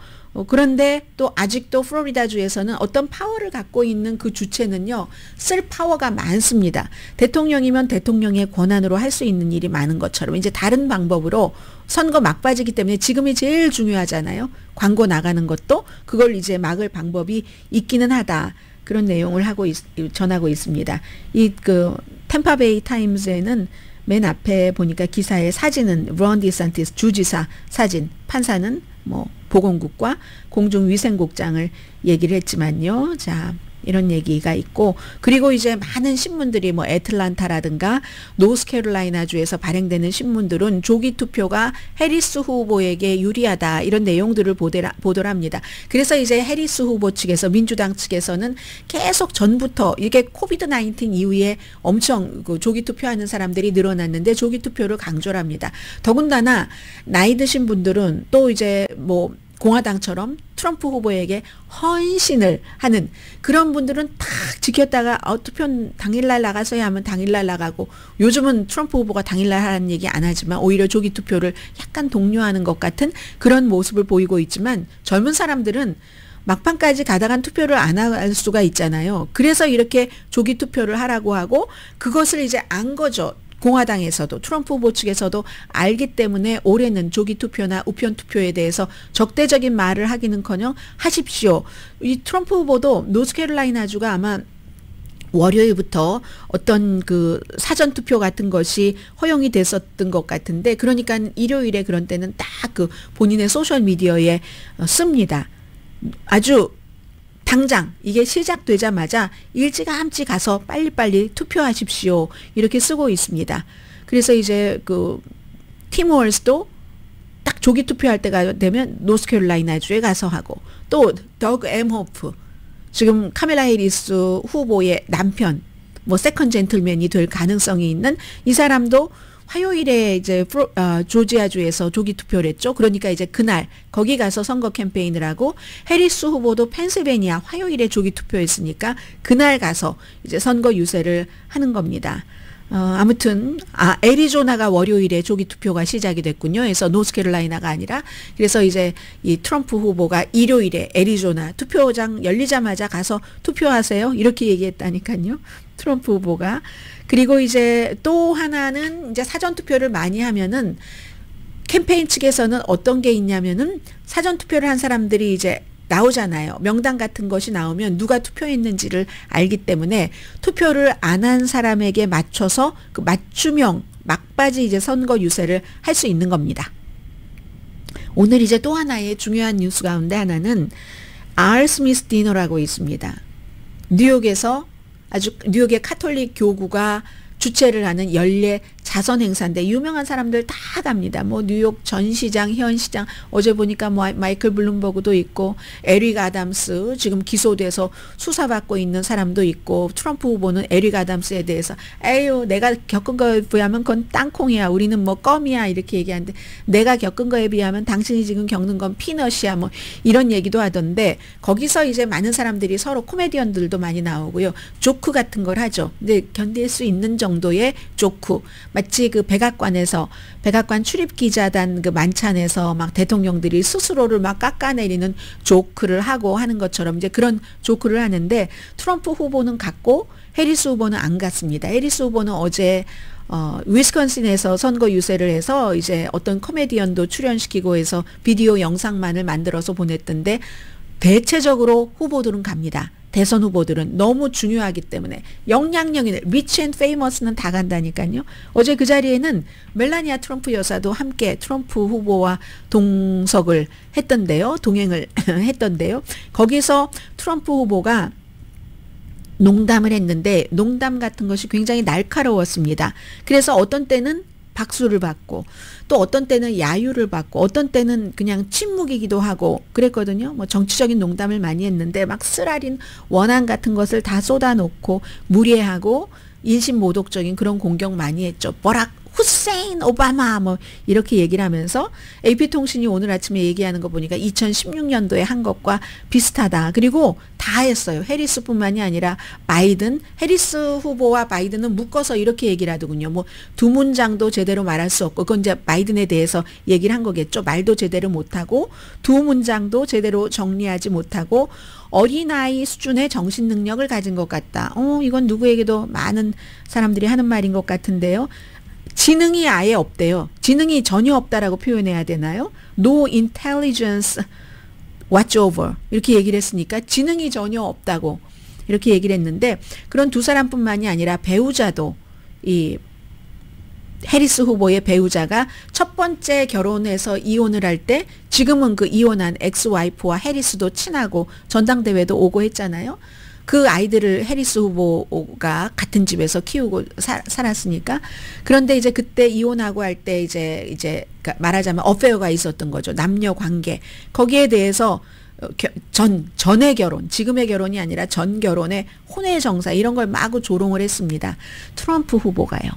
그런데 또 아직도 플로리다주에서는 어떤 파워를 갖고 있는 그 주체는요. 쓸 파워가 많습니다. 대통령이면 대통령의 권한으로 할 수 있는 일이 많은 것처럼 이제 다른 방법으로 선거 막바지기 때문에 지금이 제일 중요하잖아요. 광고 나가는 것도 그걸 이제 막을 방법이 있기는 하다. 그런 내용을 전하고 있습니다. 이 템파베이 타임즈에는 맨 앞에 보니까 기사의 사진은 론 디산티스 주지사 사진, 판사는 뭐 보건국과 공중위생국장을 얘기를 했지만요. 자, 이런 얘기가 있고, 그리고 이제 많은 신문들이 뭐 애틀란타라든가 노스캐롤라이나주에서 발행되는 신문들은 조기 투표가 해리스 후보에게 유리하다 이런 내용들을 보도를 합니다. 그래서 이제 해리스 후보 측에서 민주당 측에서는 계속 전부터 이게 코비드 19 이후에 엄청 조기 투표하는 사람들이 늘어났는데 조기 투표를 강조를 합니다. 더군다나 나이 드신 분들은 또 이제 뭐 공화당처럼 트럼프 후보에게 헌신을 하는 그런 분들은 탁 지켰다가 투표 당일날 나가서야 하면 당일날 나가고, 요즘은 트럼프 후보가 당일날 하라는 얘기 안 하지만 오히려 조기 투표를 약간 독려하는 것 같은 그런 모습을 보이고 있지만, 젊은 사람들은 막판까지 가다간 투표를 안 할 수가 있잖아요. 그래서 이렇게 조기 투표를 하라고 하고, 그것을 이제 안 거죠. 공화당에서도 트럼프 후보 측에서도 알기 때문에 올해는 조기 투표나 우편 투표에 대해서 적대적인 말을 하기는커녕 하십시오. 이 트럼프 후보도 노스캐롤라이나주가 아마 월요일부터 어떤 사전 투표 같은 것이 허용이 됐었던 것 같은데, 그러니까 일요일에 그런 때는 딱 본인의 소셜 미디어에 씁니다. 아주 당장 이게 시작되자마자 일찌감치 가서 빨리빨리 투표하십시오. 이렇게 쓰고 있습니다. 그래서 이제 팀 월스도 딱 조기 투표할 때가 되면 노스캐롤라이나주에 가서 하고, 또 더그 엠호프 지금 카멜라 해리스 후보의 남편, 뭐 세컨 젠틀맨이 될 가능성이 있는 이 사람도 화요일에 이제 조지아주에서 조기 투표를 했죠. 그러니까 이제 그날 거기 가서 선거 캠페인을 하고, 해리스 후보도 펜실베니아 화요일에 조기 투표했으니까 그날 가서 이제 선거 유세를 하는 겁니다. 아무튼 애리조나가 월요일에 조기 투표가 시작이 됐군요. 그래서 노스캐롤라이나가 아니라, 그래서 이제 이 트럼프 후보가 일요일에 애리조나 투표장 열리자마자 가서 투표하세요. 이렇게 얘기했다니까요. 트럼프 후보가. 그리고 이제 또 하나는 이제 사전 투표를 많이 하면은 캠페인 측에서는 어떤 게 있냐면은 사전 투표를 한 사람들이 이제 나오잖아요. 명단 같은 것이 나오면 누가 투표했는지를 알기 때문에 투표를 안 한 사람에게 맞춰서 맞춤형 막바지 이제 선거 유세를 할 수 있는 겁니다. 오늘 이제 또 하나의 중요한 뉴스 가운데 하나는 R. 스미스 디너라고 있습니다. 뉴욕의 카톨릭 교구가 주최를 하는 연례 자선 행사인데 유명한 사람들 다 갑니다. 뭐 뉴욕 전 시장, 현 시장, 어제 보니까 뭐 마이클 블룸버그도 있고 에릭 아담스 지금 기소돼서 수사받고 있는 사람도 있고 트럼프 후보는 에릭 아담스에 대해서 에휴 내가 겪은 거에 비하면 그건 땅콩이야. 우리는 뭐 껌이야. 이렇게 얘기하는데 내가 겪은 거에 비하면 당신이 지금 겪는 건 피넛이야. 뭐 이런 얘기도 하던데 거기서 이제 많은 사람들이 서로 코미디언들도 많이 나오고요. 조크 같은 걸 하죠. 근데 견딜 수 있는 정도의 조크. 마치 그 백악관 출입기자단 그 만찬에서 막 대통령들이 스스로를 막 깎아내리는 조크를 하고 하는 것처럼 이제 그런 조크를 하는데 트럼프 후보는 갔고 해리스 후보는 안 갔습니다. 해리스 후보는 어제 위스콘신에서 선거 유세를 해서 이제 어떤 코미디언도 출연시키고 해서 비디오 영상만을 만들어서 보냈던데 대체적으로 후보들은 갑니다. 대선 후보들은 너무 중요하기 때문에 영향력이 리치 앤 페이머스는 다 간다니까요. 어제 그 자리에는 멜라니아 트럼프 여사도 함께 트럼프 후보와 동석을 했던데요. 동행을 했던데요. 거기서 트럼프 후보가 농담을 했는데 농담 같은 것이 굉장히 날카로웠습니다. 그래서 어떤 때는 박수를 받고 또 어떤 때는 야유를 받고 어떤 때는 그냥 침묵이기도 하고 그랬거든요. 뭐 정치적인 농담을 많이 했는데 막 쓰라린 원한 같은 것을 다 쏟아놓고 무례하고 인신모독적인 그런 공격 많이 했죠. 버락 후세인 오바마 뭐 이렇게 얘기를 하면서 AP통신이 오늘 아침에 얘기하는 거 보니까 2016년도에 한 것과 비슷하다. 그리고 다 했어요. 해리스뿐만이 아니라 바이든, 해리스 후보와 바이든은 묶어서 이렇게 얘기를 하더군요. 뭐 두 문장도 제대로 말할 수 없고 그건 이제 바이든에 대해서 얘기를 한 거겠죠. 말도 제대로 못하고 두 문장도 제대로 정리하지 못하고 어린아이 수준의 정신 능력을 가진 것 같다. 이건 누구에게도 많은 사람들이 하는 말인 것 같은데요. 지능이 아예 없대요. 지능이 전혀 없다라고 표현해야 되나요? No intelligence whatsoever 이렇게 얘기를 했으니까 지능이 전혀 없다고 이렇게 얘기를 했는데 그런 두 사람뿐만이 아니라 배우자도 이 해리스 후보의 배우자가 첫 번째 결혼해서 이혼을 할 때 지금은 그 이혼한 엑스와이프와 해리스도 친하고 전당대회도 오고 했잖아요. 그 아이들을 해리스 후보가 같은 집에서 키우고 살았으니까. 그런데 이제 그때 이혼하고 할 때 이제 말하자면 어페어가 있었던 거죠. 남녀 관계. 거기에 대해서 전의 결혼, 지금의 결혼이 아니라 전 결혼의 혼외 정사 이런 걸 마구 조롱을 했습니다. 트럼프 후보가요.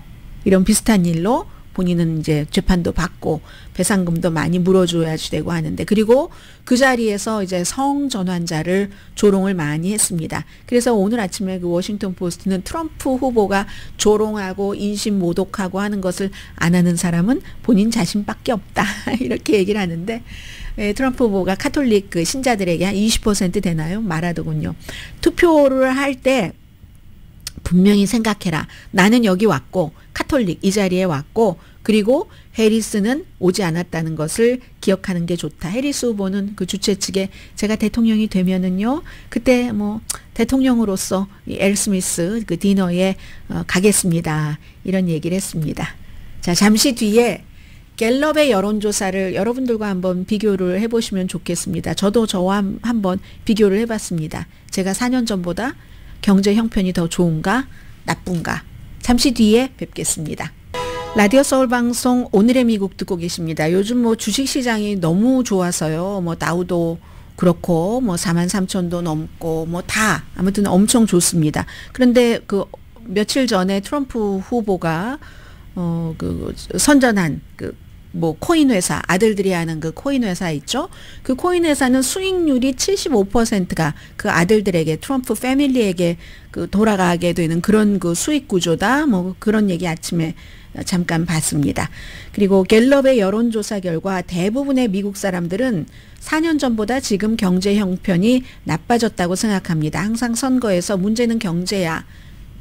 이런 비슷한 일로 본인은 이제 재판도 받고 배상금도 많이 물어줘야 되고 하는데 그리고 그 자리에서 이제 성전환자를 조롱을 많이 했습니다. 그래서 오늘 아침에 그 워싱턴 포스트는 트럼프 후보가 조롱하고 인신모독하고 하는 것을 안 하는 사람은 본인 자신밖에 없다. 이렇게 얘기를 하는데 트럼프 후보가 카톨릭 그 신자들에게 한 20% 되나요? 말하더군요. 투표를 할 때 분명히 생각해라. 나는 여기 왔고 카톨릭 이 자리에 왔고 그리고 해리스는 오지 않았다는 것을 기억하는 게 좋다. 해리스 후보는 그 주최 측에 제가 대통령이 되면은요 그때 뭐 대통령으로서 이 엘 스미스 그 디너에 가겠습니다. 이런 얘기를 했습니다. 자, 잠시 뒤에 갤럽의 여론조사를 여러분들과 한번 비교를 해보시면 좋겠습니다. 저도 저와 한번 비교를 해봤습니다. 제가 4년 전보다 경제 형편이 더 좋은가 나쁜가 잠시 뒤에 뵙겠습니다. 라디오 서울 방송 오늘의 미국 듣고 계십니다. 요즘 뭐 주식시장이 너무 좋아서요. 뭐 다우도 그렇고 뭐 43,000도 넘고 뭐 다 아무튼 엄청 좋습니다. 그런데 그 며칠 전에 트럼프 후보가 그 선전한 그 뭐 코인 회사 아들들이 하는 그 코인 회사 있죠. 그 코인 회사는 수익률이 75%가 그 아들들에게 트럼프 패밀리에게 그 돌아가게 되는 그런 그 수익 구조다. 뭐 그런 얘기 아침에 잠깐 봤습니다. 그리고 갤럽의 여론조사 결과 대부분의 미국 사람들은 4년 전보다 지금 경제 형편이 나빠졌다고 생각합니다. 항상 선거에서 문제는 경제야.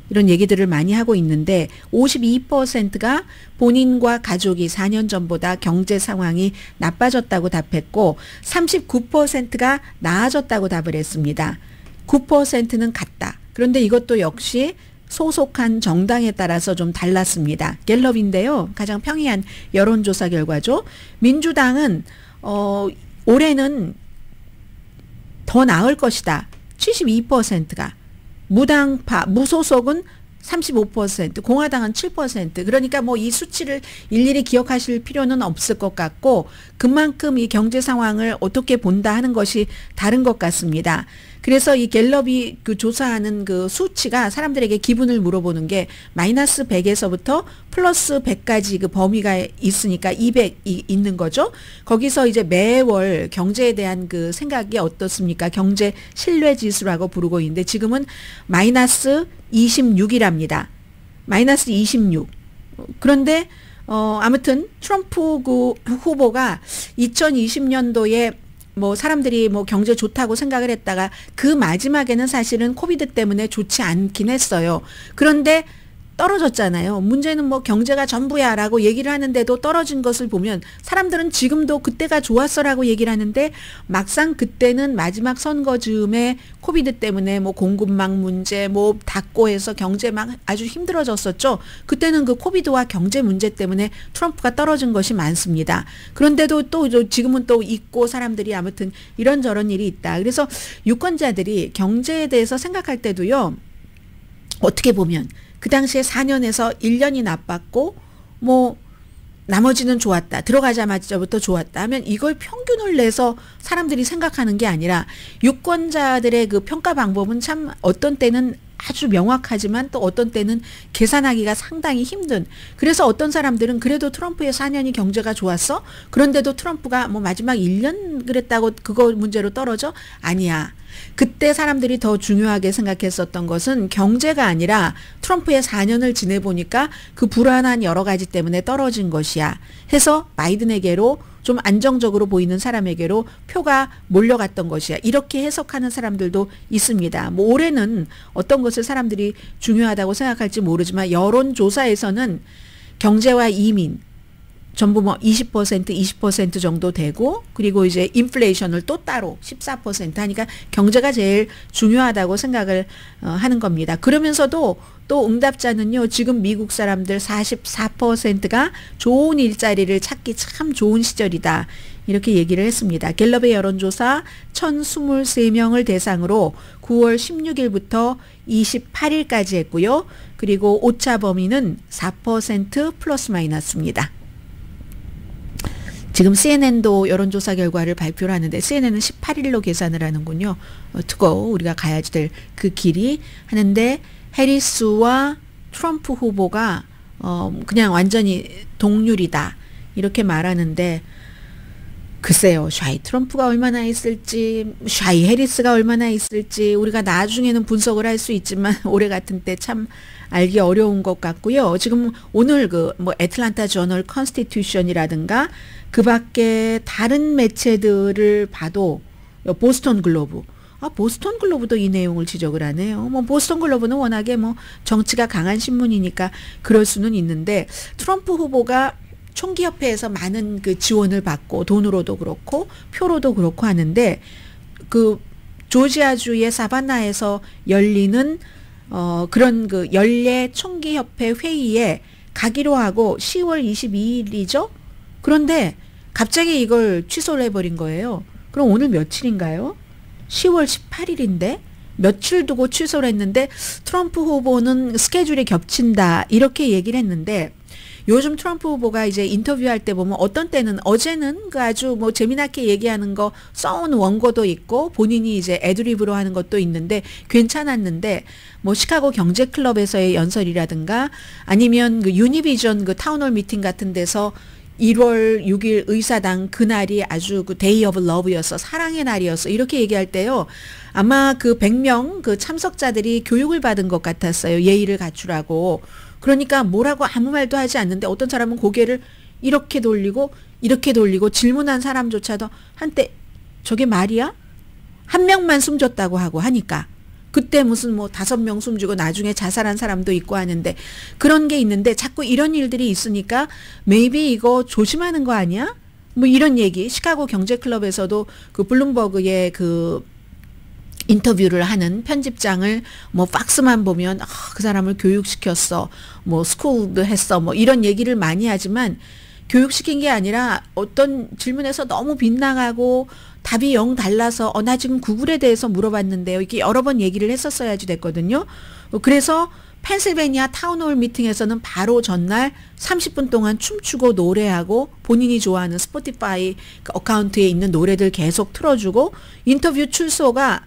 이런 얘기들을 많이 하고 있는데 52%가 본인과 가족이 4년 전보다 경제 상황이 나빠졌다고 답했고 39%가 나아졌다고 답을 했습니다. 9%는 같다. 그런데 이것도 역시 소속한 정당에 따라서 좀 달랐습니다. 갤럽인데요. 가장 평이한 여론조사 결과죠. 민주당은 올해는 더 나을 것이다. 72%가. 무당파, 무소속은 35%, 공화당은 7%. 그러니까 뭐 이 수치를 일일이 기억하실 필요는 없을 것 같고 그만큼 이 경제 상황을 어떻게 본다 하는 것이 다른 것 같습니다. 그래서 이 갤럽이 그 조사하는 그 수치가 사람들에게 기분을 물어보는 게 마이너스 100에서부터 플러스 100까지 그 범위가 있으니까 200이 있는 거죠. 거기서 이제 매월 경제에 대한 그 생각이 어떻습니까? 경제 신뢰 지수라고 부르고 있는데 지금은 마이너스 26이랍니다. 마이너스 26. 그런데 아무튼 트럼프 그 후보가 2020년도에 뭐 사람들이 뭐 경제 좋다고 생각을 했다가 그 마지막에는 사실은 코비드 때문에 좋지 않긴 했어요. 그런데 떨어졌잖아요. 문제는 뭐 경제가 전부야라고 얘기를 하는데도 떨어진 것을 보면 사람들은 지금도 그때가 좋았어라고 얘기를 하는데 막상 그때는 마지막 선거 즈음에 코비드 때문에 뭐 공급망 문제 뭐 닫고 해서 경제 막 아주 힘들어졌었죠. 그때는 그 코비드와 경제 문제 때문에 트럼프가 떨어진 것이 많습니다. 그런데도 또 지금은 또 있고 사람들이 아무튼 이런저런 일이 있다. 그래서 유권자들이 경제에 대해서 생각할 때도요. 어떻게 보면 그 당시에 4년에서 1년이 나빴고 뭐 나머지는 좋았다. 들어가자마자부터 좋았다 하면 이걸 평균을 내서 사람들이 생각하는 게 아니라 유권자들의 그 평가 방법은 참 어떤 때는 아주 명확하지만 또 어떤 때는 계산하기가 상당히 힘든. 그래서 어떤 사람들은 그래도 트럼프의 4년이 경제가 좋았어? 그런데도 트럼프가 뭐 마지막 1년 그랬다고 그거 문제로 떨어져? 아니야. 그때 사람들이 더 중요하게 생각했었던 것은 경제가 아니라 트럼프의 4년을 지내보니까 그 불안한 여러 가지 때문에 떨어진 것이야. 해서 바이든에게로 좀 안정적으로 보이는 사람에게로 표가 몰려갔던 것이야. 이렇게 해석하는 사람들도 있습니다. 뭐 올해는 어떤 것을 사람들이 중요하다고 생각할지 모르지만 여론조사에서는 경제와 이민 전부 뭐 20% 정도 되고 그리고 이제 인플레이션을 또 따로 14% 하니까 경제가 제일 중요하다고 생각을 하는 겁니다. 그러면서도 또 응답자는요. 지금 미국 사람들 44%가 좋은 일자리를 찾기 참 좋은 시절이다. 이렇게 얘기를 했습니다. 갤럽의 여론조사 1023명을 대상으로 9월 16일부터 28일까지 했고요. 그리고 오차 범위는 4% 플러스 마이너스입니다. 지금 CNN도 여론조사 결과를 발표를 하는데 CNN은 18일로 계산을 하는군요. 두고 우리가 가야지 될 그 길이 하는데 해리스와 트럼프 후보가 그냥 완전히 동률이다. 이렇게 말하는데 글쎄요. 샤이 트럼프가 얼마나 있을지 샤이 해리스가 얼마나 있을지 우리가 나중에는 분석을 할 수 있지만 올해 같은 때 참 알기 어려운 것 같고요. 지금 오늘 그 뭐 애틀란타 저널 컨스티튜션이라든가 그 밖에 다른 매체들을 봐도 보스턴 글로브. 보스턴 글로브도 이 내용을 지적을 하네요. 뭐 보스턴 글로브는 워낙에 뭐 정치가 강한 신문이니까 그럴 수는 있는데 트럼프 후보가 총기협회에서 많은 그 지원을 받고 돈으로도 그렇고 표로도 그렇고 하는데 그 조지아주의 사바나에서 열리는 그런 그 연례 총기협회 회의에 가기로 하고 10월 22일이죠. 그런데 갑자기 이걸 취소를 해버린 거예요. 그럼 오늘 며칠인가요? 10월 18일인데 며칠 두고 취소를 했는데 트럼프 후보는 스케줄이 겹친다 이렇게 얘기를 했는데 요즘 트럼프 후보가 이제 인터뷰할 때 보면 어떤 때는 어제는 그 아주 뭐 재미나게 얘기하는 거 써온 원고도 있고 본인이 이제 애드리브로 하는 것도 있는데 괜찮았는데 뭐 시카고 경제클럽에서의 연설이라든가 아니면 그 유니비전 그 타운홀 미팅 같은 데서 1월 6일 의사당 그날이 아주 그 데이 오브 러브였어. 사랑의 날이었어. 이렇게 얘기할 때요. 아마 그 100명 그 참석자들이 교육을 받은 것 같았어요. 예의를 갖추라고. 그러니까 뭐라고 아무 말도 하지 않는데 어떤 사람은 고개를 이렇게 돌리고 질문한 사람조차도 한때 저게 말이야? 한 명만 숨졌다고 하고 하니까. 그때 무슨 뭐 5명 숨지고 나중에 자살한 사람도 있고 하는데 그런 게 있는데 자꾸 이런 일들이 있으니까 maybe 이거 조심하는 거 아니야? 뭐 이런 얘기. 시카고 경제클럽에서도 그 블룸버그의 그 인터뷰를 하는 편집장을 뭐 팍스만 보면 그 사람을 교육시켰어. 뭐 스쿨도 했어. 뭐 이런 얘기를 많이 하지만 교육시킨 게 아니라 어떤 질문에서 너무 빗나가고 답이 영 달라서 나 지금 구글에 대해서 물어봤는데요. 이렇게 여러 번 얘기를 했었어야지 됐거든요. 그래서 펜실베니아 타운홀 미팅에서는 바로 전날 30분 동안 춤추고 노래하고 본인이 좋아하는 스포티파이 어카운트에 있는 노래들 계속 틀어주고 인터뷰 출소가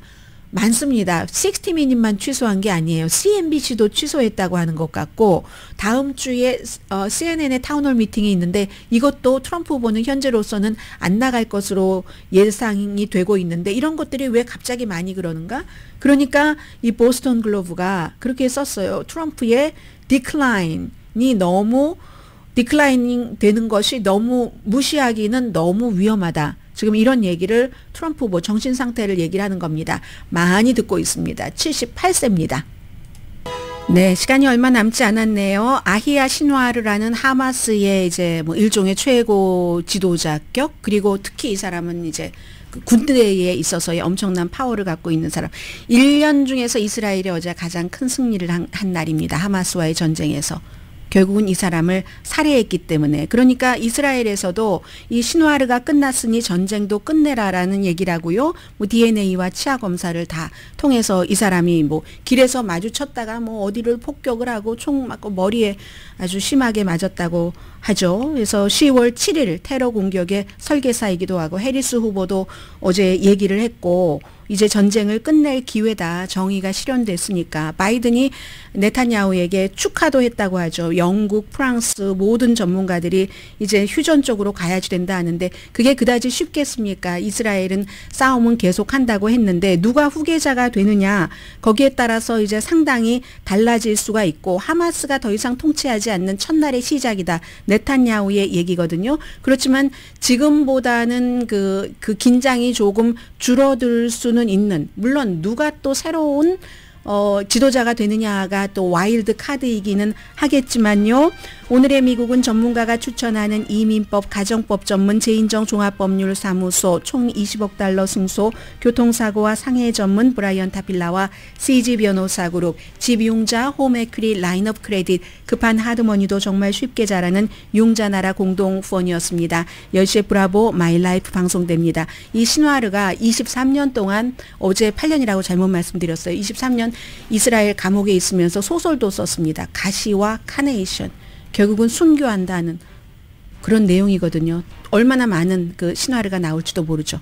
많습니다. 60미닛만 취소한 게 아니에요. CNBC도 취소했다고 하는 것 같고 다음 주에 CNN의 타운홀 미팅이 있는데 이것도 트럼프 후보는 현재로서는 안 나갈 것으로 예상이 되고 있는데 이런 것들이 왜 갑자기 많이 그러는가? 그러니까 이 보스턴 글로브가 그렇게 썼어요. 트럼프의 디클라인이 너무 디클라이닝 되는 것이 너무 무시하기는 너무 위험하다. 지금 이런 얘기를 트럼프 후보 정신 상태를 얘기를 하는 겁니다. 많이 듣고 있습니다. 78세입니다. 네, 시간이 얼마 남지 않았네요. 아히야 신와르라는 하마스의 이제 뭐 일종의 최고 지도자격 그리고 특히 이 사람은 이제 그 군대에 있어서의 엄청난 파워를 갖고 있는 사람. 1년 중에서 이스라엘이 어제 가장 큰 승리를 한 날입니다. 하마스와의 전쟁에서. 결국은 이 사람을 살해했기 때문에 그러니까 이스라엘에서도 이 신와르가 끝났으니 전쟁도 끝내라라는 얘기라고요. 뭐 DNA와 치아 검사를 다 통해서 이 사람이 뭐 길에서 마주쳤다가 뭐 어디를 폭격을 하고 총 맞고 머리에 아주 심하게 맞았다고 하죠. 그래서 10월 7일 테러 공격의 설계사이기도 하고 해리스 후보도 어제 얘기를 했고 이제 전쟁을 끝낼 기회다. 정의가 실현됐으니까. 바이든이 네타냐후에게 축하도 했다고 하죠. 영국, 프랑스 모든 전문가들이 이제 휴전 쪽으로 가야지 된다 하는데 그게 그다지 쉽겠습니까? 이스라엘은 싸움은 계속한다고 했는데 누가 후계자가 되느냐 거기에 따라서 이제 상당히 달라질 수가 있고 하마스가 더 이상 통치하지 않는 첫날의 시작이다. 네타냐후의 얘기거든요. 그렇지만 지금보다는 그 긴장이 조금 줄어들 수는 있는 물론 누가 또 새로운 지도자가 되느냐가 또 와일드 카드이기는 하겠지만요. 오늘의 미국은 전문가가 추천하는 이민법 가정법 전문 재인정 종합법률사무소 총 20억 달러 승소 교통사고와 상해 전문 브라이언 타필라와 CG 변호사 그룹 집융자 홈에퀴리 라인업 크레딧 급한 하드머니도 정말 쉽게 잘하는 융자나라 공동후원이었습니다. 10시에 브라보 마이라이프 방송됩니다. 이 신와르가 23년 동안 어제 8년이라고 잘못 말씀드렸어요. 23년 이스라엘 감옥에 있으면서 소설도 썼습니다. 가시와 카네이션. 결국은 순교한다는 그런 내용이거든요. 얼마나 많은 그 신화르가 나올지도 모르죠.